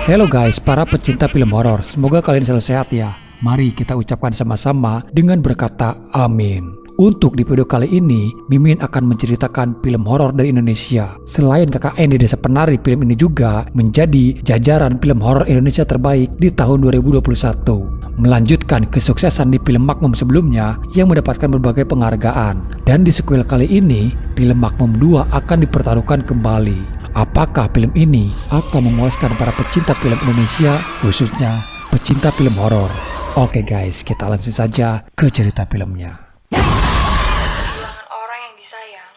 Hello guys, para pecinta film horor, semoga kalian selalu sehat ya. Mari kita ucapkan sama-sama dengan berkata amin. Untuk di video kali ini, Mimin akan menceritakan film horor dari Indonesia. Selain KKN di Desa Penari, film ini juga menjadi jajaran film horor Indonesia terbaik di tahun 2021. Melanjutkan kesuksesan di film Makmum sebelumnya yang mendapatkan berbagai penghargaan. Dan di sequel kali ini, film Makmum 2 akan dipertaruhkan kembali. Apakah film ini akan memuaskan para pecinta film Indonesia, khususnya pecinta film horor? Oke guys, kita langsung saja ke cerita filmnya. Kehilangan orang yang disayang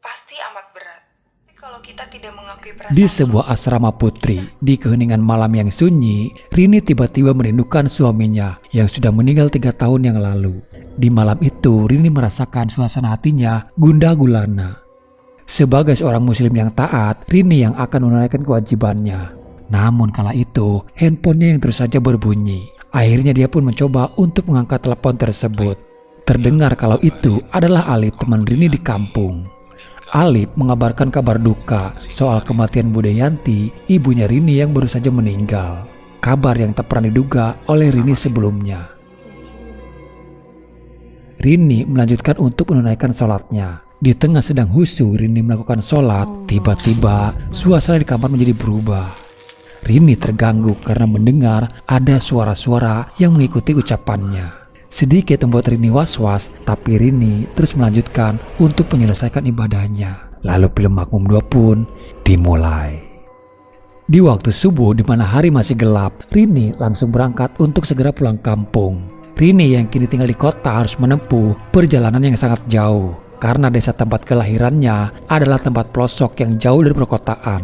pasti amat berat. Tapi kalau kita tidak mengakui perasaan Di sebuah asrama putri, di keheningan malam yang sunyi, Rini tiba-tiba merindukan suaminya yang sudah meninggal 3 tahun yang lalu. Di malam itu, Rini merasakan suasana hatinya gundah gulana. Sebagai seorang muslim yang taat, Rini yang akan menunaikan kewajibannya. Namun kala itu, handphonenya yang terus saja berbunyi. Akhirnya dia pun mencoba untuk mengangkat telepon tersebut. Terdengar kalau itu adalah Alip, teman Rini di kampung. Alip mengabarkan kabar duka soal kematian Bude Yanti, ibunya Rini yang baru saja meninggal. Kabar yang tak pernah diduga oleh Rini sebelumnya. Rini melanjutkan untuk menunaikan sholatnya. Di tengah sedang khusyuk Rini melakukan sholat, tiba-tiba suasana di kamar menjadi berubah. Rini terganggu karena mendengar ada suara-suara yang mengikuti ucapannya. Sedikit membuat Rini was-was, tapi Rini terus melanjutkan untuk menyelesaikan ibadahnya. Lalu film Makmum 2 pun dimulai. Di waktu subuh di mana hari masih gelap, Rini langsung berangkat untuk segera pulang kampung. Rini yang kini tinggal di kota harus menempuh perjalanan yang sangat jauh. Karena desa tempat kelahirannya adalah tempat pelosok yang jauh dari perkotaan.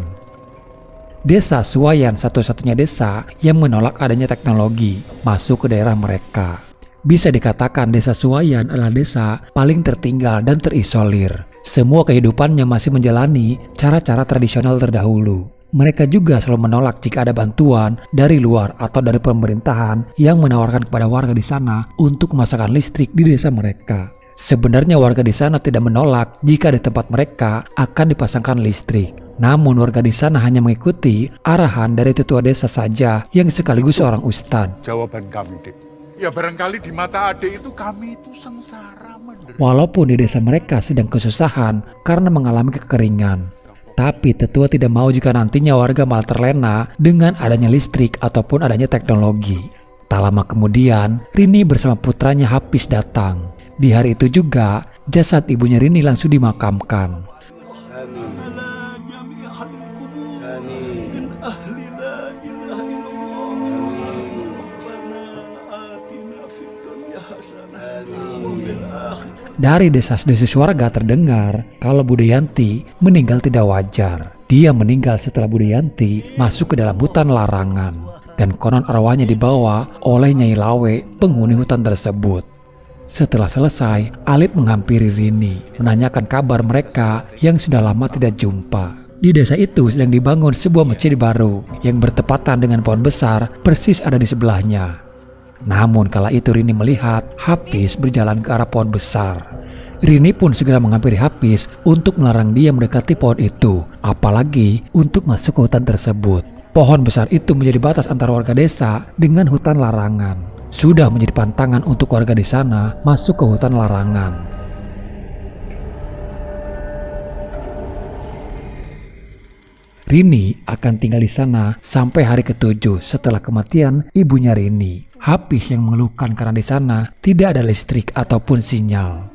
Desa Suwayan satu-satunya desa yang menolak adanya teknologi masuk ke daerah mereka. Bisa dikatakan desa Suwayan adalah desa paling tertinggal dan terisolir. Semua kehidupannya masih menjalani cara-cara tradisional terdahulu. Mereka juga selalu menolak jika ada bantuan dari luar atau dari pemerintahan yang menawarkan kepada warga di sana untuk memasakkan listrik di desa mereka. Sebenarnya warga di sana tidak menolak jika di tempat mereka akan dipasangkan listrik. Namun warga di sana hanya mengikuti arahan dari tetua desa saja yang sekaligus seorang ustadz. Jawaban kami, Dek. Ya barangkali di mata adik itu kami itu sengsara menderita. Walaupun di desa mereka sedang kesusahan karena mengalami kekeringan. Tapi tetua tidak mau jika nantinya warga malah terlena dengan adanya listrik ataupun adanya teknologi. Tak lama kemudian, Rini bersama putranya Hafiz datang. Di hari itu juga, jasad ibunya Rini langsung dimakamkan. Dari desas-desus warga terdengar kalau Bude Yanti meninggal tidak wajar. Dia meninggal setelah Bude Yanti masuk ke dalam hutan larangan. Dan konon arwahnya dibawa oleh Nyai Lawe, penghuni hutan tersebut. Setelah selesai, Alip menghampiri Rini, menanyakan kabar mereka yang sudah lama tidak jumpa. Di desa itu sedang dibangun sebuah masjid baru yang bertepatan dengan pohon besar persis ada di sebelahnya. Namun kala itu Rini melihat Hafiz berjalan ke arah pohon besar. Rini pun segera menghampiri Hafiz untuk melarang dia mendekati pohon itu, apalagi untuk masuk ke hutan tersebut. Pohon besar itu menjadi batas antara warga desa dengan hutan larangan. Sudah menjadi pantangan untuk warga di sana masuk ke hutan larangan. Rini akan tinggal di sana sampai hari ke-7 setelah kematian ibunya Rini. Hafiz yang mengeluhkan karena di sana tidak ada listrik ataupun sinyal.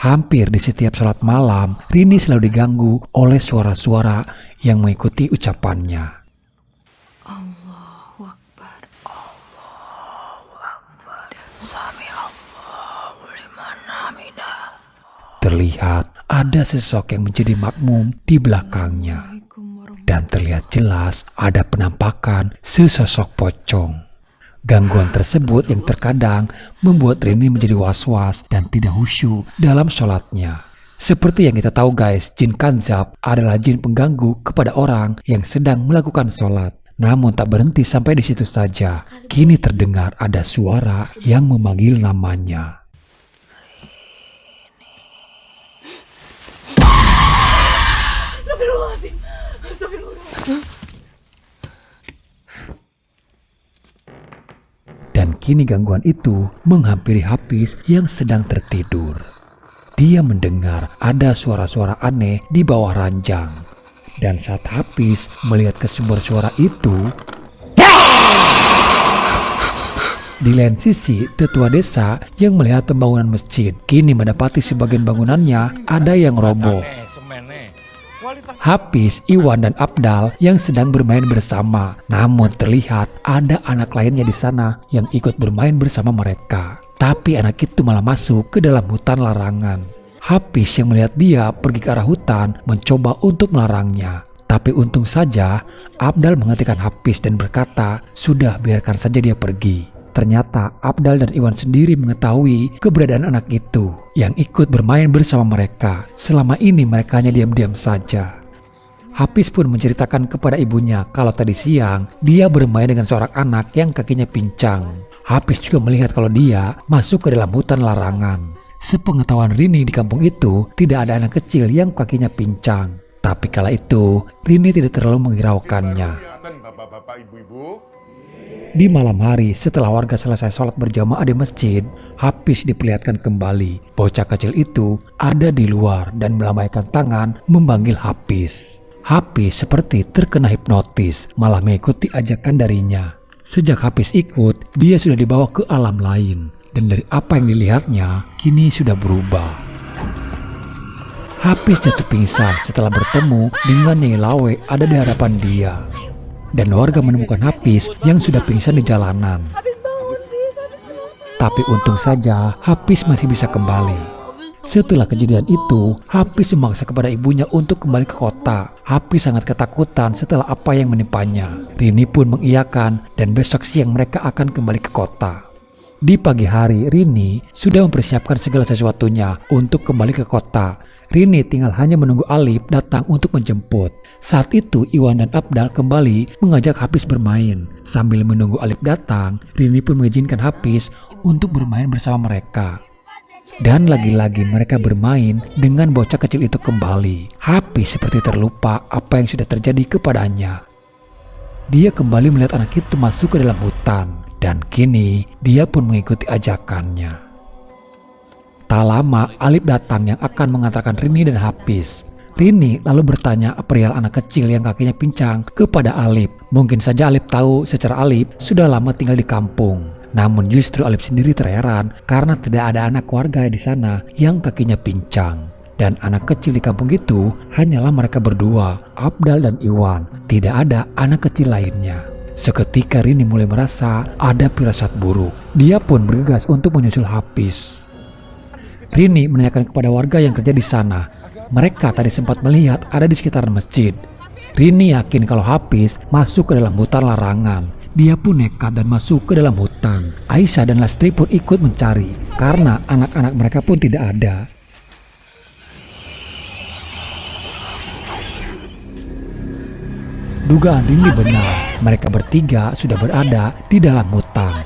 Hampir di setiap sholat malam, Rini selalu diganggu oleh suara-suara yang mengikuti ucapannya. Terlihat ada sosok yang menjadi makmum di belakangnya. Dan terlihat jelas ada penampakan sesosok pocong. Gangguan tersebut yang terkadang membuat Rini menjadi was-was dan tidak khusyuk dalam sholatnya. Seperti yang kita tahu guys, jin kanzab adalah jin pengganggu kepada orang yang sedang melakukan sholat. Namun tak berhenti sampai di situ saja. Kini terdengar ada suara yang memanggil namanya. Dan kini gangguan itu menghampiri Hafiz yang sedang tertidur. Dia mendengar ada suara-suara aneh di bawah ranjang. Dan saat Hafiz melihat ke sumber suara itu, di lain sisi, tetua desa yang melihat pembangunan masjid kini mendapati sebagian bangunannya ada yang roboh. Hafiz, Iwan, dan Abdal yang sedang bermain bersama. Namun terlihat ada anak lainnya di sana yang ikut bermain bersama mereka. Tapi anak itu malah masuk ke dalam hutan larangan. Hafiz yang melihat dia pergi ke arah hutan mencoba untuk melarangnya. Tapi untung saja Abdal menghentikan Hafiz dan berkata, "Sudah, biarkan saja dia pergi." Ternyata Abdal dan Iwan sendiri mengetahui keberadaan anak itu yang ikut bermain bersama mereka. Selama ini mereka hanya diam-diam saja. Hafiz pun menceritakan kepada ibunya kalau tadi siang dia bermain dengan seorang anak yang kakinya pincang. Hafiz juga melihat kalau dia masuk ke dalam hutan larangan. Sepengetahuan Rini di kampung itu tidak ada anak kecil yang kakinya pincang. Tapi kala itu Rini tidak terlalu menghiraukannya. Bapak-bapak, ibu-ibu. Di malam hari setelah warga selesai sholat berjamaah di masjid, Hafiz diperlihatkan kembali. Bocah kecil itu ada di luar dan melambaikan tangan memanggil Hafiz. Hafiz seperti terkena hipnotis, malah mengikuti ajakan darinya. Sejak Hafiz ikut, dia sudah dibawa ke alam lain. Dan dari apa yang dilihatnya, kini sudah berubah. Hafiz jatuh pingsan setelah bertemu dengan Nyai Lawe ada di hadapan dia. Dan warga menemukan Hafiz yang sudah pingsan di jalanan. Tapi untung saja Hafiz masih bisa kembali. Setelah kejadian itu, Hafiz memaksa kepada ibunya untuk kembali ke kota. Hafiz sangat ketakutan setelah apa yang menimpanya. Rini pun mengiyakan dan besok siang mereka akan kembali ke kota. Di pagi hari, Rini sudah mempersiapkan segala sesuatunya untuk kembali ke kota. Rini tinggal hanya menunggu Alip datang untuk menjemput. Saat itu Iwan dan Abdal kembali mengajak Hafiz bermain. Sambil menunggu Alip datang, Rini pun mengizinkan Hafiz untuk bermain bersama mereka. Dan lagi-lagi mereka bermain dengan bocah kecil itu kembali. Hafiz seperti terlupa apa yang sudah terjadi kepadanya. Dia kembali melihat anak itu masuk ke dalam hutan. Dan kini dia pun mengikuti ajakannya. Tak lama Alip datang yang akan mengantarkan Rini dan Hafiz. Rini lalu bertanya perihal anak kecil yang kakinya pincang kepada Alip. Mungkin saja Alip tahu secara Alip sudah lama tinggal di kampung. Namun justru Alip sendiri terheran karena tidak ada anak warga di sana yang kakinya pincang. Dan anak kecil di kampung itu hanyalah mereka berdua, Abdal dan Iwan. Tidak ada anak kecil lainnya. Seketika Rini mulai merasa ada firasat buruk. Dia pun bergegas untuk menyusul Hafiz. Rini menanyakan kepada warga yang kerja di sana. Mereka tadi sempat melihat ada di sekitaran masjid. Rini yakin kalau Hafiz masuk ke dalam hutan larangan. Dia pun nekat dan masuk ke dalam hutan. Aisyah dan Lastri pun ikut mencari karena anak-anak mereka pun tidak ada. Dugaan Rini benar, mereka bertiga sudah berada di dalam hutan.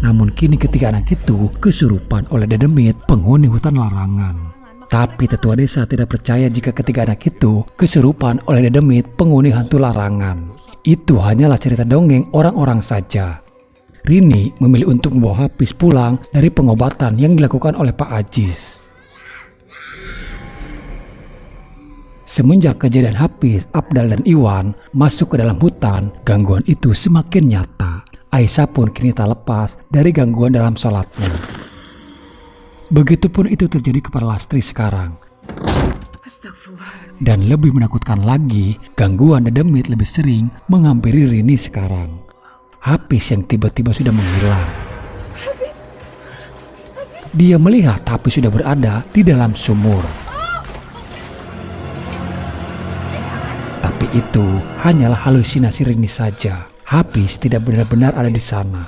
Namun kini ketiga anak itu kesurupan oleh Dedemit, penghuni hutan larangan. Tapi tetua desa tidak percaya jika ketiga anak itu kesurupan oleh Dedemit, penghuni hantu larangan. Itu hanyalah cerita dongeng orang-orang saja. Rini memilih untuk membawa Hafiz pulang dari pengobatan yang dilakukan oleh Pak Ajis. Semenjak kejadian Hafiz, Abdal dan Iwan masuk ke dalam hutan, gangguan itu semakin nyata. Aisyah pun kini tak lepas dari gangguan dalam sholatnya. Begitupun itu terjadi kepada Lastri sekarang. Dan lebih menakutkan lagi, gangguan Dedemit lebih sering menghampiri Rini sekarang. Hafiz yang tiba-tiba sudah menghilang. Dia melihat Hafiz sudah berada di dalam sumur. Tapi itu hanyalah halusinasi Rini saja. Hafiz tidak benar-benar ada di sana.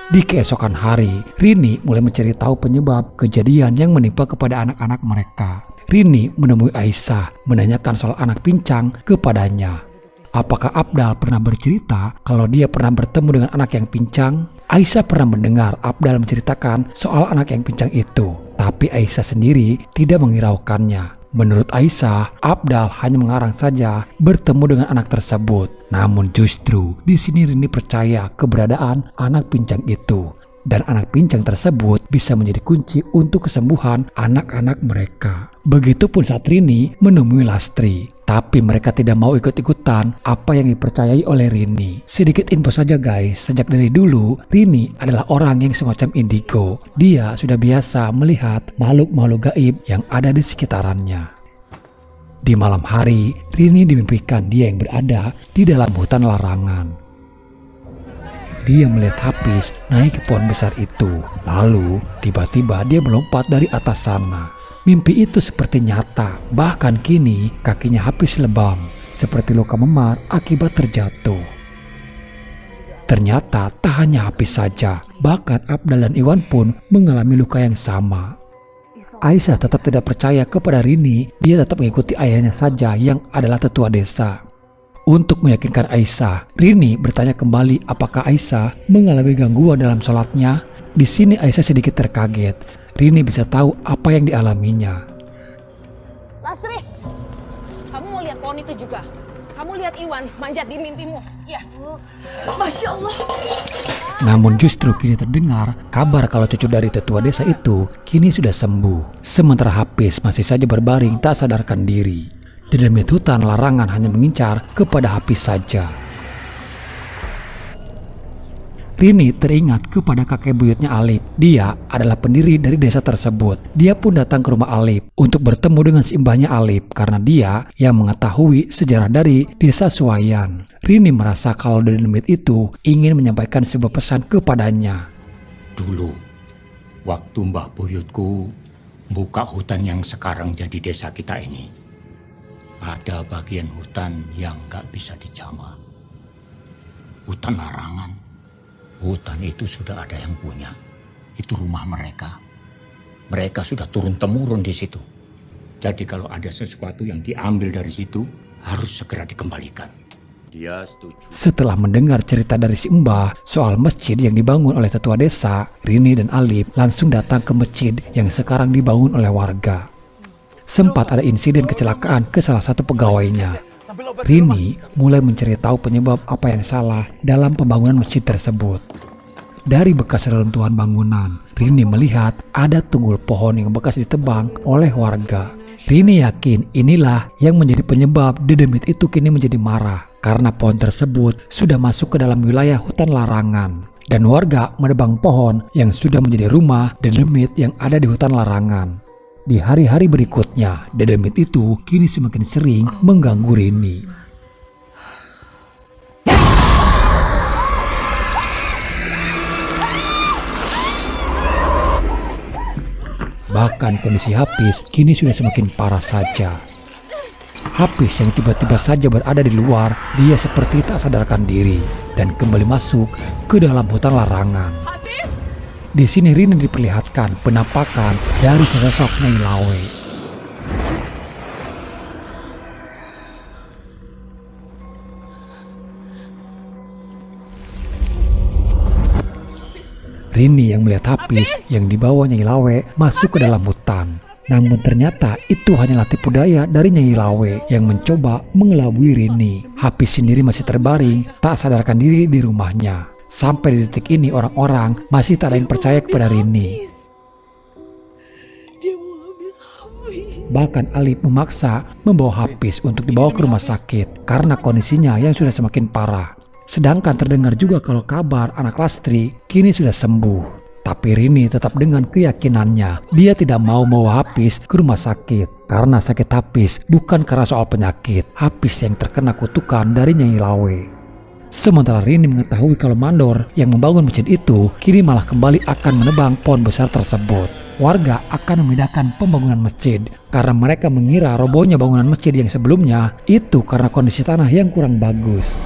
Di keesokan hari, Rini mulai mencari tahu penyebab kejadian yang menimpa kepada anak-anak mereka. Rini menemui Aisyah, menanyakan soal anak pincang kepadanya. Apakah Abdal pernah bercerita kalau dia pernah bertemu dengan anak yang pincang? Aisyah pernah mendengar Abdal menceritakan soal anak yang pincang itu, tapi Aisyah sendiri tidak menghiraukannya. Menurut Aisyah, Abdal hanya mengarang saja bertemu dengan anak tersebut. Namun justru di sini Rini percaya keberadaan anak pincang itu. Dan anak pincang tersebut bisa menjadi kunci untuk kesembuhan anak-anak mereka. Begitupun saat Rini menemui Lastri. Tapi mereka tidak mau ikut-ikutan apa yang dipercayai oleh Rini. Sedikit info saja guys, sejak dari dulu Rini adalah orang yang semacam indigo. Dia sudah biasa melihat makhluk-makhluk gaib yang ada di sekitarannya. Di malam hari, Rini dimimpikan dia yang berada di dalam hutan larangan. Dia melihat Hafiz naik ke pohon besar itu. Lalu tiba-tiba dia melompat dari atas sana. Mimpi itu seperti nyata. Bahkan kini kakinya Hafiz lebam, seperti luka memar akibat terjatuh. Ternyata tak hanya Hafiz saja, bahkan Abdal dan Iwan pun mengalami luka yang sama. Aisyah tetap tidak percaya kepada Rini. Dia tetap mengikuti ayahnya saja yang adalah tetua desa. Untuk meyakinkan Aisyah, Rini bertanya kembali apakah Aisyah mengalami gangguan dalam sholatnya. Di sini Aisyah sedikit terkaget. Rini bisa tahu apa yang dialaminya. Lastri, kamu mau lihat pohon itu juga? Kamu lihat Iwan manjat di mimpimu? Ya. Masya Allah. Namun justru kini terdengar kabar kalau cucu dari tetua desa itu kini sudah sembuh. Sementara Hafiz masih saja berbaring tak sadarkan diri. Dedemit hutan larangan hanya mengincar kepada Hafiz saja. Rini teringat kepada kakek buyutnya Alip. Dia adalah pendiri dari desa tersebut. Dia pun datang ke rumah Alip untuk bertemu dengan si mbahnya Alip karena dia yang mengetahui sejarah dari desa Suwayan. Rini merasa kalau dedemit itu ingin menyampaikan sebuah pesan kepadanya. Dulu, waktu Mbah Buyutku buka hutan yang sekarang jadi desa kita ini, ada bagian hutan yang gak bisa dijamah. Hutan larangan. Hutan itu sudah ada yang punya. Itu rumah mereka. Mereka sudah turun-temurun di situ. Jadi kalau ada sesuatu yang diambil dari situ, harus segera dikembalikan. Dia setuju. Setelah mendengar cerita dari si mbah soal masjid yang dibangun oleh tetua desa, Rini dan Alip langsung datang ke masjid yang sekarang dibangun oleh warga. Sempat ada insiden kecelakaan ke salah satu pegawainya. Rini mulai mencari tahu penyebab apa yang salah dalam pembangunan masjid tersebut. Dari bekas reruntuhan bangunan, Rini melihat ada tunggul pohon yang bekas ditebang oleh warga. Rini yakin inilah yang menjadi penyebab dedemit itu kini menjadi marah karena pohon tersebut sudah masuk ke dalam wilayah hutan larangan. Dan warga menebang pohon yang sudah menjadi rumah dedemit yang ada di hutan larangan. Di hari-hari berikutnya, dedemit itu kini semakin sering mengganggu Rini. Bahkan kondisi Hafiz kini sudah semakin parah saja. Hafiz yang tiba-tiba saja berada di luar, dia seperti tak sadarkan diri dan kembali masuk ke dalam hutan larangan. Di sini Rini diperlihatkan penampakan dari sesosok Nyai Lawe. Rini yang melihat Hafiz yang dibawa Nyai Lawe masuk ke dalam hutan. Namun ternyata itu hanyalah tipu daya dari Nyai Lawe yang mencoba mengelabui Rini. Hafiz sendiri masih terbaring, tak sadarkan diri di rumahnya. Sampai di detik ini orang-orang masih tak ada yang percaya kepada Rini. Bahkan Alip memaksa membawa Hafiz untuk dibawa ke rumah sakit karena kondisinya yang sudah semakin parah. Sedangkan terdengar juga kalau kabar anak Lastri kini sudah sembuh. Tapi Rini tetap dengan keyakinannya dia tidak mau membawa Hafiz ke rumah sakit karena sakit Hafiz bukan karena soal penyakit. Hafiz yang terkena kutukan dari Nyai Lawe. Sementara Rini mengetahui kalau mandor yang membangun masjid itu kini malah kembali akan menebang pohon besar tersebut. Warga akan memindahkan pembangunan masjid karena mereka mengira robohnya bangunan masjid yang sebelumnya itu karena kondisi tanah yang kurang bagus.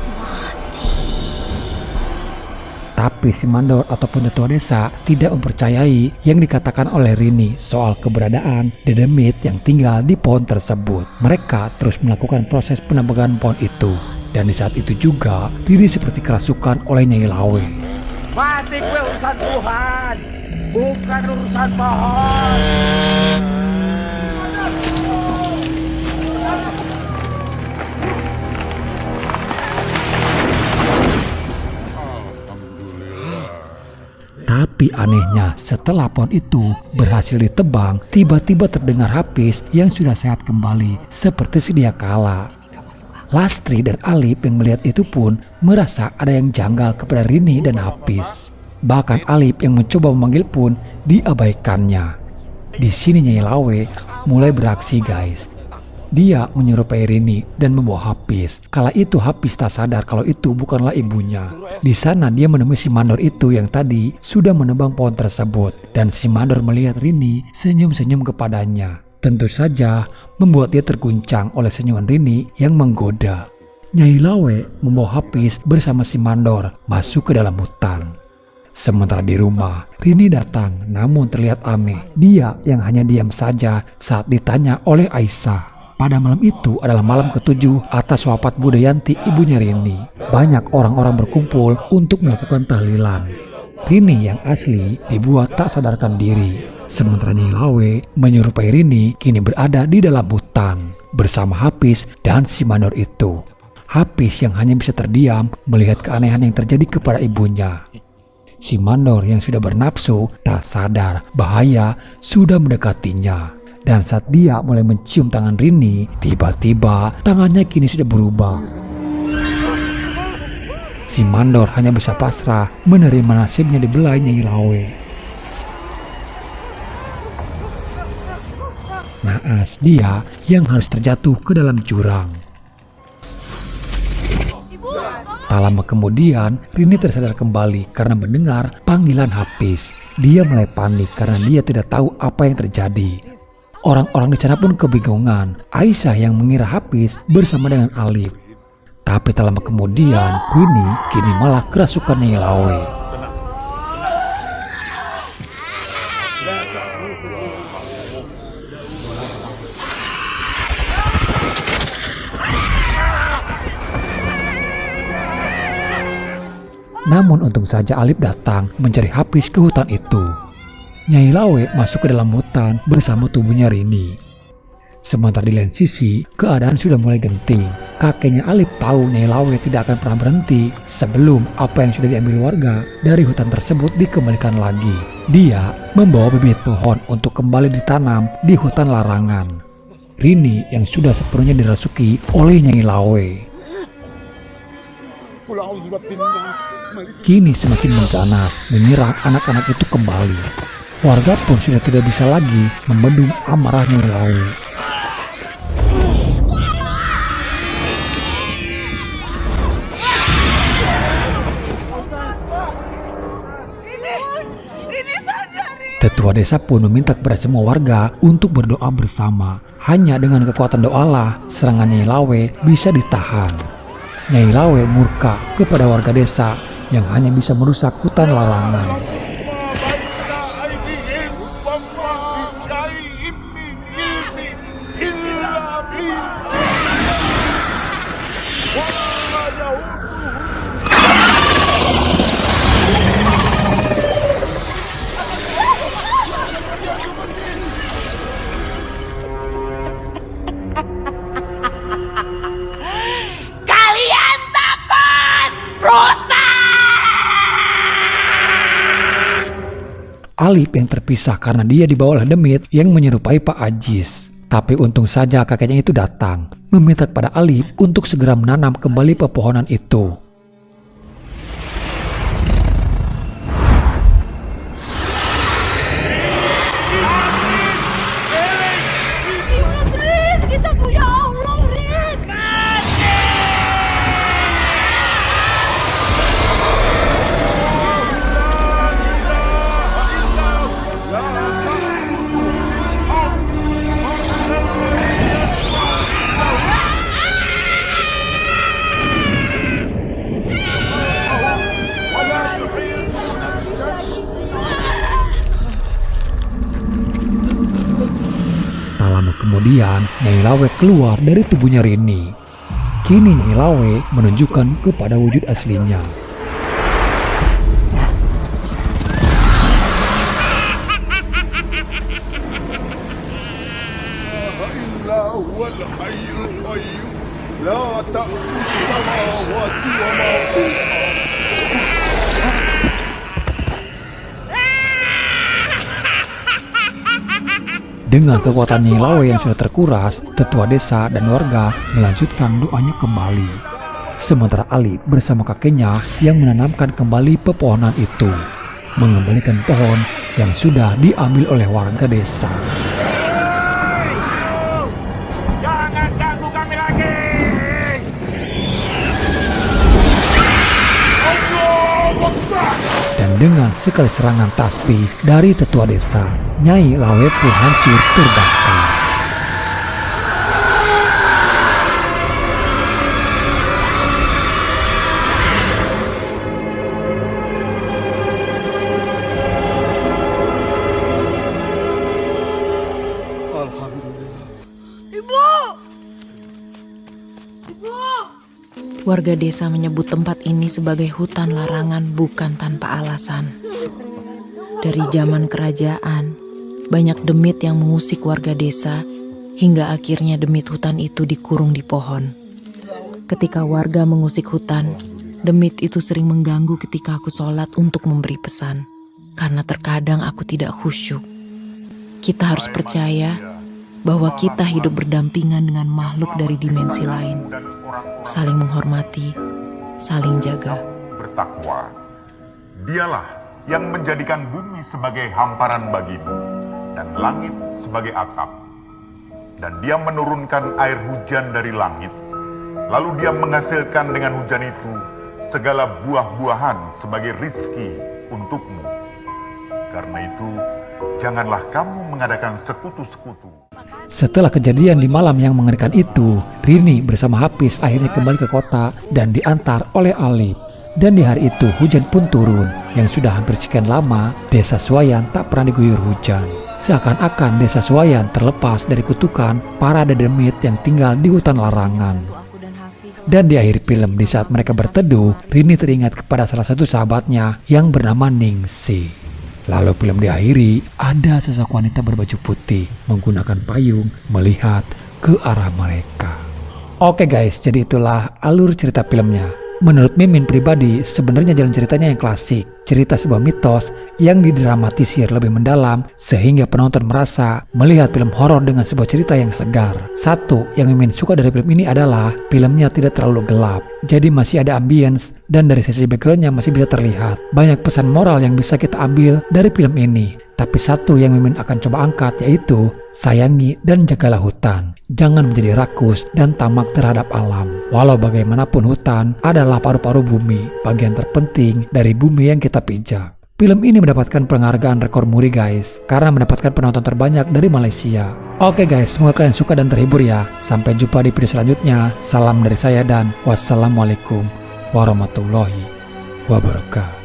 Tapi si mandor ataupun tetua desa tidak mempercayai yang dikatakan oleh Rini soal keberadaan dedemit yang tinggal di pohon tersebut. Mereka terus melakukan proses penebangan pohon itu. Dan di saat itu juga Rini seperti kerasukan oleh Nyai Lawe. Mati gue urusan Tuhan, bukan urusan pohon. Tapi anehnya, setelah pohon itu berhasil ditebang, tiba-tiba terdengar Hafiz yang sudah sehat kembali seperti sedia kala. Lastri dan Alip yang melihat itu pun merasa ada yang janggal kepada Rini dan Hafiz. Bahkan Alip yang mencoba memanggil pun diabaikannya. Di sini Nyai Lawe mulai beraksi, guys. Dia menyerupai Rini dan membawa Hafiz. Kala itu Hafiz tak sadar kalau itu bukanlah ibunya. Di sana dia menemui si mandor itu yang tadi sudah menebang pohon tersebut. Dan si mandor melihat Rini senyum-senyum kepadanya. Tentu saja membuat dia terguncang oleh senyuman Rini yang menggoda. Nyai Lawe membawa Hafiz bersama si mandor masuk ke dalam hutan. Sementara di rumah, Rini datang namun terlihat aneh. Dia yang hanya diam saja saat ditanya oleh Aisyah. Pada malam itu adalah malam ke-7 atas wafat Budayanti, ibunya Rini. Banyak orang-orang berkumpul untuk melakukan tahlilan. Rini yang asli dibuat tak sadarkan diri. Sementara Nyai Lawe menyerupai Rini kini berada di dalam hutan bersama Hafiz dan si mandor itu. Hafiz yang hanya bisa terdiam melihat keanehan yang terjadi kepada ibunya. Si mandor yang sudah bernafsu tak sadar bahaya sudah mendekatinya. Dan saat dia mulai mencium tangan Rini, tiba-tiba tangannya kini sudah berubah. Si mandor hanya bisa pasrah menerima nasibnya dibelai Nyai Lawe. Naas dia yang harus terjatuh ke dalam jurang. Tak lama kemudian, Rini tersadar kembali karena mendengar panggilan Hafiz. Dia mulai panik karena dia tidak tahu apa yang terjadi. Orang-orang di sana pun kebingungan. Aisyah yang mengira Hafiz bersama dengan Alif. Tapi tak lama kemudian, Rini kini malah kerasukan Nyai Lawe. Namun untung saja Alif datang mencari Hafiz ke hutan itu. Nyai Lawe masuk ke dalam hutan bersama tubuhnya Rini. Sementara di lain sisi, keadaan sudah mulai genting. Kakeknya Alif tahu Nyai Lawe tidak akan pernah berhenti sebelum apa yang sudah diambil warga dari hutan tersebut dikembalikan lagi. Dia membawa bibit pohon untuk kembali ditanam di hutan larangan. Rini yang sudah sepenuhnya dirasuki oleh Nyai Lawe kini semakin mengganas menyerang anak-anak itu kembali. Warga pun sudah tidak bisa lagi membendung amarah Nyai Lawe. Tetua desa pun meminta kepada semua warga untuk berdoa bersama. Hanya dengan kekuatan doalah serangan Nyai Lawe bisa ditahan. Nyai Lawe murka kepada warga desa yang hanya bisa merusak hutan larangan. Alif yang terpisah karena dia dibawa oleh Demit yang menyerupai Pak Ajis. Tapi untung saja kakeknya itu datang, meminta kepada Alif untuk segera menanam kembali pepohonan itu. Kemudian Nyai Lawe keluar dari tubuhnya Rini. Kini Nyai Lawe menunjukkan kepada wujud aslinya. Dengan kekuatan Nyai Lawe yang sudah terkuras, tetua desa dan warga melanjutkan doanya kembali. Sementara Ali bersama kakeknya yang menanamkan kembali pepohonan itu, mengembalikan pohon yang sudah diambil oleh warga desa. Jangan ganggu kami lagi. Dan dengan sekali serangan tasbih dari tetua desa, Nyai Lawe pun hancur terbakar. Warga desa menyebut tempat ini sebagai hutan larangan bukan tanpa alasan. Dari zaman kerajaan, banyak demit yang mengusik warga desa hingga akhirnya demit hutan itu dikurung di pohon. Ketika warga mengusik hutan, demit itu sering mengganggu ketika aku sholat untuk memberi pesan. Karena terkadang aku tidak khusyuk. Kita harus percaya bahwa kita hidup berdampingan dengan makhluk dari dimensi lain. Saling menghormati, saling jaga. Bertakwa. Dialah yang menjadikan bumi sebagai hamparan bagimu dan langit sebagai atap. Dan dia menurunkan air hujan dari langit. Lalu dia menghasilkan dengan hujan itu segala buah-buahan sebagai rizki untukmu. Karena itu, janganlah kamu mengadakan sekutu-sekutu. Setelah kejadian di malam yang mengerikan itu, Rini bersama Hafiz akhirnya kembali ke kota dan diantar oleh Alif. Dan di hari itu hujan pun turun, yang sudah hampir sekian lama desa Suwayan tak pernah diguyur hujan. Seakan-akan desa Suwayan terlepas dari kutukan para dedemit yang tinggal di hutan larangan. Dan di akhir film, di saat mereka berteduh, Rini teringat kepada salah satu sahabatnya yang bernama Ningsih. Lalu film diakhiri, ada sosok wanita berbaju putih menggunakan payung melihat ke arah mereka. Oke guys, jadi itulah alur cerita filmnya. Menurut Mimin pribadi, sebenarnya jalan ceritanya yang klasik. Cerita sebuah mitos yang didramatisir lebih mendalam sehingga penonton merasa melihat film horor dengan sebuah cerita yang segar. Satu yang Mimin suka dari film ini adalah filmnya tidak terlalu gelap. Jadi masih ada ambience dan dari sisi backgroundnya masih bisa terlihat banyak pesan moral yang bisa kita ambil dari film ini. Tapi satu yang Mimin akan coba angkat yaitu sayangi dan jagalah hutan. Jangan menjadi rakus dan tamak terhadap alam. Walau bagaimanapun hutan adalah paru-paru bumi, bagian terpenting dari bumi yang kita pijak. Film ini mendapatkan penghargaan rekor muri guys, karena mendapatkan penonton terbanyak dari Malaysia. Oke guys, semoga kalian suka dan terhibur ya. Sampai jumpa di video selanjutnya. Salam dari saya dan wassalamualaikum warahmatullahi wabarakatuh.